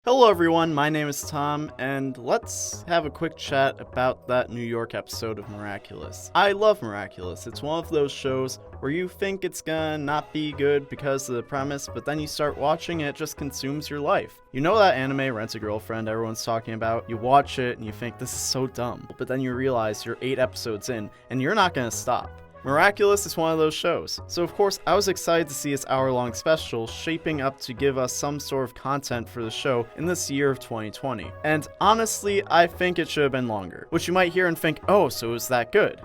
Hello everyone, my name is Tom, and let's have a quick chat about that New York episode of Miraculous. I love Miraculous. It's one of those shows where you think it's gonna not be good because of the premise, but then you start watching it just consumes your life. You know that anime, Rent a Girlfriend, everyone's talking about? You watch it and you think this is so dumb, but then you realize you're 8 episodes in and you're not gonna stop. Miraculous is one of those shows, so of course I was excited to see its hour-long special shaping up to give us some sort of content for the show in this year of 2020. And honestly, I think it should have been longer, which you might hear and think, oh, so it was that good.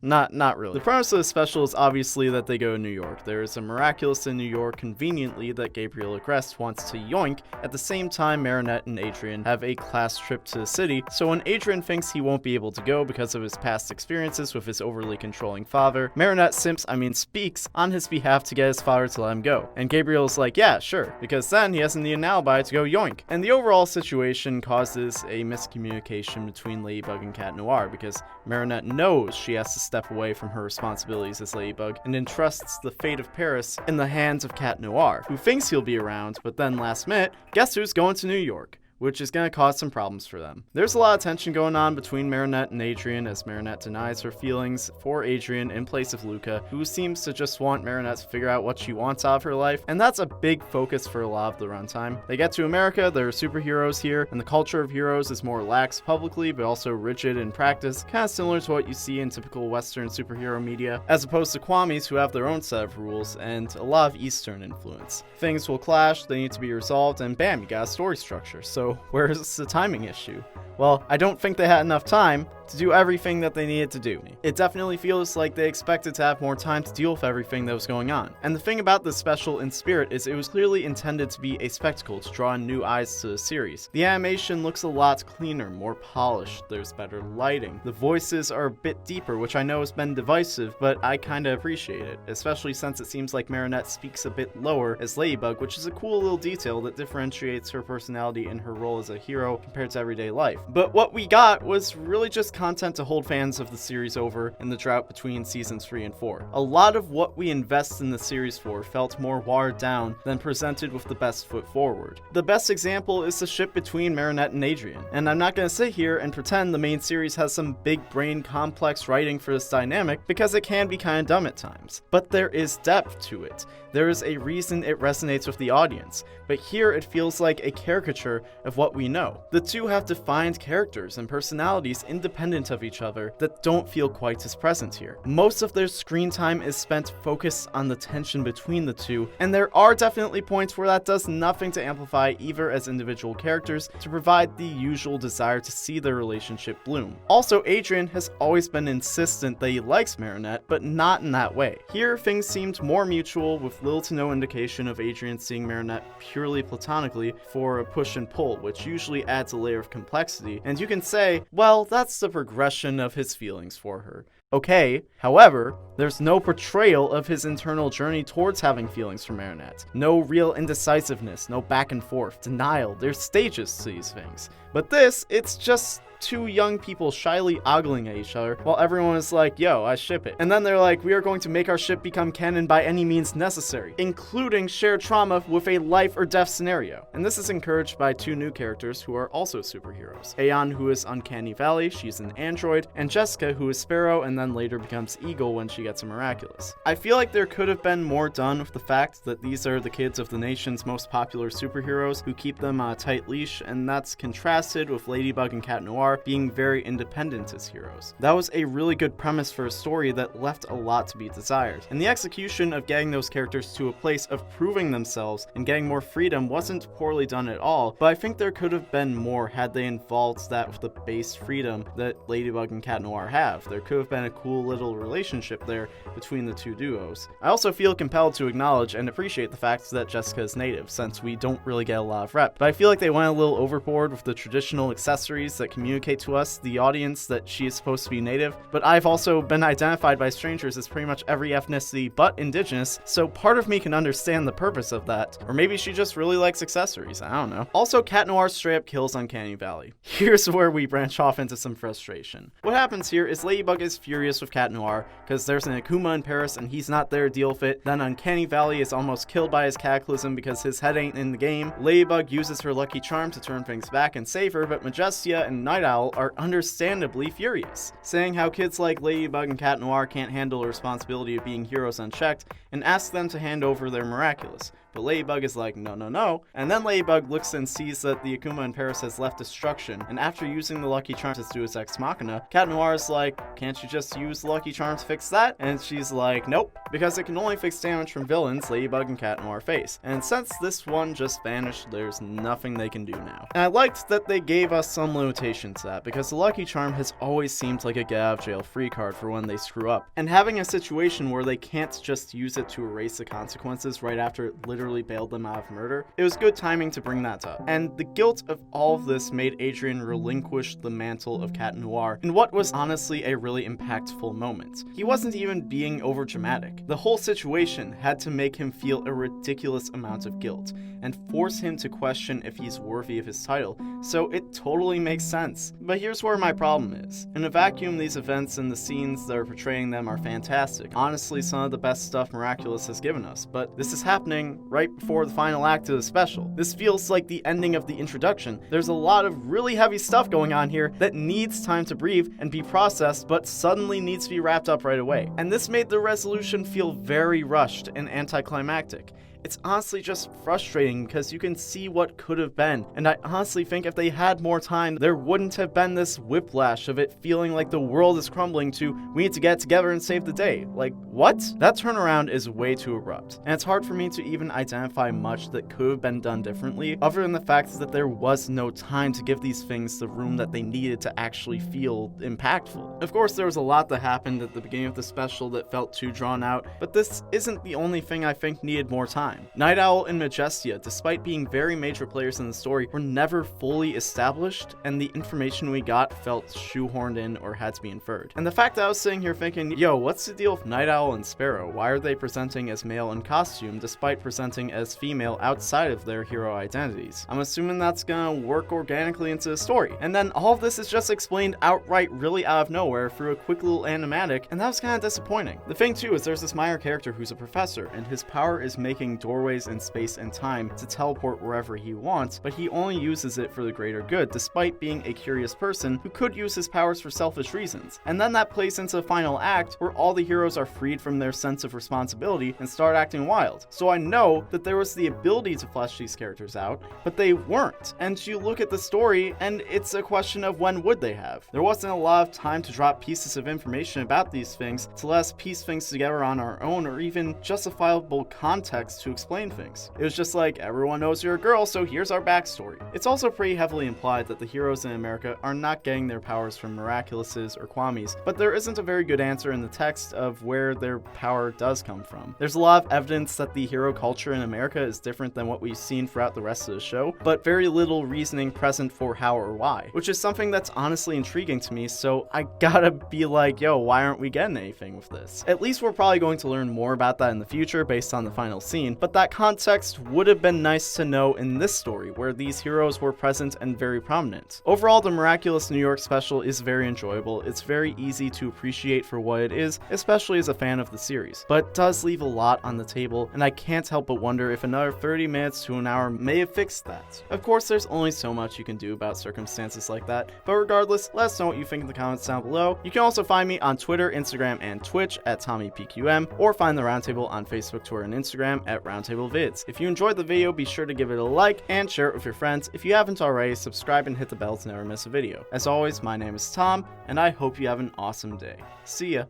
Not really. The premise of the special is obviously that they go to New York. There is a Miraculous in New York conveniently that Gabriel Agreste wants to yoink. At the same time, Marinette and Adrian have a class trip to the city, so when Adrian thinks he won't be able to go because of his past experiences with his overly controlling father, Marinette speaks on his behalf to get his father to let him go. And Gabriel's like, yeah, sure, because then he doesn't need an alibi to go yoink. And the overall situation causes a miscommunication between Ladybug and Cat Noir because Marinette knows she has to step away from her responsibilities as Ladybug and entrusts the fate of Paris in the hands of Cat Noir, who thinks he'll be around, but then last minute, guess who's going to New York? Which is going to cause some problems for them. There's a lot of tension going on between Marinette and Adrian as Marinette denies her feelings for Adrian in place of Luca, who seems to just want Marinette to figure out what she wants out of her life, and that's a big focus for a lot of the runtime. They get to America, there are superheroes here, and the culture of heroes is more lax publicly, but also rigid in practice, kind of similar to what you see in typical Western superhero media, as opposed to Kwamis who have their own set of rules and a lot of Eastern influence. Things will clash, they need to be resolved, and bam, you got a story structure. So where's the timing issue? Well, I don't think they had enough time to do everything that they needed to do. It definitely feels like they expected to have more time to deal with everything that was going on. And the thing about this special in spirit is it was clearly intended to be a spectacle to draw in new eyes to the series. The animation looks a lot cleaner, more polished, there's better lighting. The voices are a bit deeper, which I know has been divisive, but I kinda appreciate it, especially since it seems like Marinette speaks a bit lower as Ladybug, which is a cool little detail that differentiates her personality and her role as a hero compared to everyday life. But what we got was really just content to hold fans of the series over in the drought between seasons 3 and 4. A lot of what we invest in the series for felt more watered down than presented with the best foot forward. The best example is the ship between Marinette and Adrian, and I'm not gonna sit here and pretend the main series has some big brain complex writing for this dynamic because it can be kinda dumb at times. But there is depth to it. There is a reason it resonates with the audience, but here it feels like a caricature of what we know. The two have defined characters and personalities independent of each other that don't feel quite as present here. Most of their screen time is spent focused on the tension between the two, and there are definitely points where that does nothing to amplify either as individual characters to provide the usual desire to see their relationship bloom. Also, Adrian has always been insistent that he likes Marinette, but not in that way. Here, things seemed more mutual with little to no indication of Adrian seeing Marinette purely platonically for a push and pull, which usually adds a layer of complexity, and you can say, well, that's the progression of his feelings for her. Okay, however, there's no portrayal of his internal journey towards having feelings for Marinette. No real indecisiveness, no back and forth, denial, there's stages to these things. But this, it's just two young people shyly ogling at each other while everyone is like, yo, I ship it. And then they're like, we are going to make our ship become canon by any means necessary, including shared trauma with a life or death scenario. And this is encouraged by two new characters who are also superheroes. Aeon, who is Uncanny Valley, she's an android, and Jessica, who is Sparrow and then later becomes Eagle when she gets a Miraculous. I feel like there could have been more done with the fact that these are the kids of the nation's most popular superheroes who keep them on a tight leash, and that's contrasted with Ladybug and Cat Noir being very independent as heroes. That was a really good premise for a story that left a lot to be desired. And the execution of getting those characters to a place of proving themselves and getting more freedom wasn't poorly done at all, but I think there could have been more had they involved that with the base freedom that Ladybug and Cat Noir have. There could have been a cool little relationship there between the two duos. I also feel compelled to acknowledge and appreciate the fact that Jessica is native, since we don't really get a lot of rep, but I feel like they went a little overboard with the traditional accessories that communicate communicate to us, the audience, that she is supposed to be native, but I've also been identified by strangers as pretty much every ethnicity but indigenous, so part of me can understand the purpose of that. Or maybe she just really likes accessories, I don't know. Also, Cat Noir straight up kills Uncanny Valley. Here's where we branch off into some frustration. What happens here is Ladybug is furious with Cat Noir because there's an Akuma in Paris and he's not there to deal with it. Then Uncanny Valley is almost killed by his cataclysm because his head ain't in the game. Ladybug uses her lucky charm to turn things back and save her, but Majestia and Night Owl are understandably furious, saying how kids like Ladybug and Cat Noir can't handle the responsibility of being heroes unchecked and ask them to hand over their Miraculous. But Ladybug is like, no, no, no. And then Ladybug looks and sees that the Akuma in Paris has left destruction. And after using the Lucky Charm to Deus Ex Machina, Cat Noir is like, can't you just use the Lucky Charm to fix that? And she's like, nope, because it can only fix damage from villains Ladybug and Cat Noir face. And since this one just vanished, there's nothing they can do now. And I liked that they gave us some limitation to that, because the Lucky Charm has always seemed like a get out of jail free card for when they screw up. And having a situation where they can't just use it to erase the consequences right after it literally bailed them out of murder, it was good timing to bring that up. And the guilt of all of this made Adrian relinquish the mantle of Cat Noir in what was honestly a really impactful moment. He wasn't even being overdramatic. The whole situation had to make him feel a ridiculous amount of guilt and force him to question if he's worthy of his title, so it totally makes sense. But here's where my problem is. In a vacuum, these events and the scenes that are portraying them are fantastic. Honestly, some of the best stuff Miraculous has given us, but this is happening right before the final act of the special. This feels like the ending of the introduction. There's a lot of really heavy stuff going on here that needs time to breathe and be processed, but suddenly needs to be wrapped up right away. And this made the resolution feel very rushed and anticlimactic. It's honestly just frustrating because you can see what could have been, and I honestly think if they had more time, there wouldn't have been this whiplash of it feeling like the world is crumbling to, we need to get together and save the day. Like, what? That turnaround is way too abrupt, and it's hard for me to even identify much that could have been done differently, other than the fact that there was no time to give these things the room that they needed to actually feel impactful. Of course, there was a lot that happened at the beginning of the special that felt too drawn out, but this isn't the only thing I think needed more time. Night Owl and Majestia, despite being very major players in the story, were never fully established, and the information we got felt shoehorned in or had to be inferred. And the fact that I was sitting here thinking, yo, what's the deal with Night Owl and Sparrow? Why are they presenting as male in costume despite presenting as female outside of their hero identities? I'm assuming that's gonna work organically into the story. And then all of this is just explained outright really out of nowhere through a quick little animatic, and that was kind of disappointing. The thing too is there's this minor character who's a professor, and his power is making doorways in space and time to teleport wherever he wants, but he only uses it for the greater good, despite being a curious person who could use his powers for selfish reasons. And then that plays into the final act, where all the heroes are freed from their sense of responsibility and start acting wild. So I know that there was the ability to flesh these characters out, but they weren't. And you look at the story, and it's a question of when would they have. There wasn't a lot of time to drop pieces of information about these things to let us piece things together on our own, or even justifiable context to explain things. It was just like, everyone knows you're a girl, so here's our backstory. It's also pretty heavily implied that the heroes in America are not getting their powers from Miraculouses or Kwamis, but there isn't a very good answer in the text of where their power does come from. There's a lot of evidence that the hero culture in America is different than what we've seen throughout the rest of the show, but very little reasoning present for how or why, which is something that's honestly intriguing to me, so I gotta be like, yo, why aren't we getting anything with this? At least we're probably going to learn more about that in the future based on the final scene, but that context would have been nice to know in this story, where these heroes were present and very prominent. Overall, the Miraculous New York special is very enjoyable. It's very easy to appreciate for what it is, especially as a fan of the series, but it does leave a lot on the table, and I can't help but wonder if another 30 minutes to an hour may have fixed that. Of course, there's only so much you can do about circumstances like that, but regardless, let us know what you think in the comments down below. You can also find me on Twitter, Instagram, and Twitch at TommyPQM, or find the Roundtable on Facebook, Twitter, and Instagram at RoundtableVids. If you enjoyed the video, be sure to give it a like and share it with your friends. If you haven't already, subscribe and hit the bell to never miss a video. As always, my name is Tom, and I hope you have an awesome day. See ya!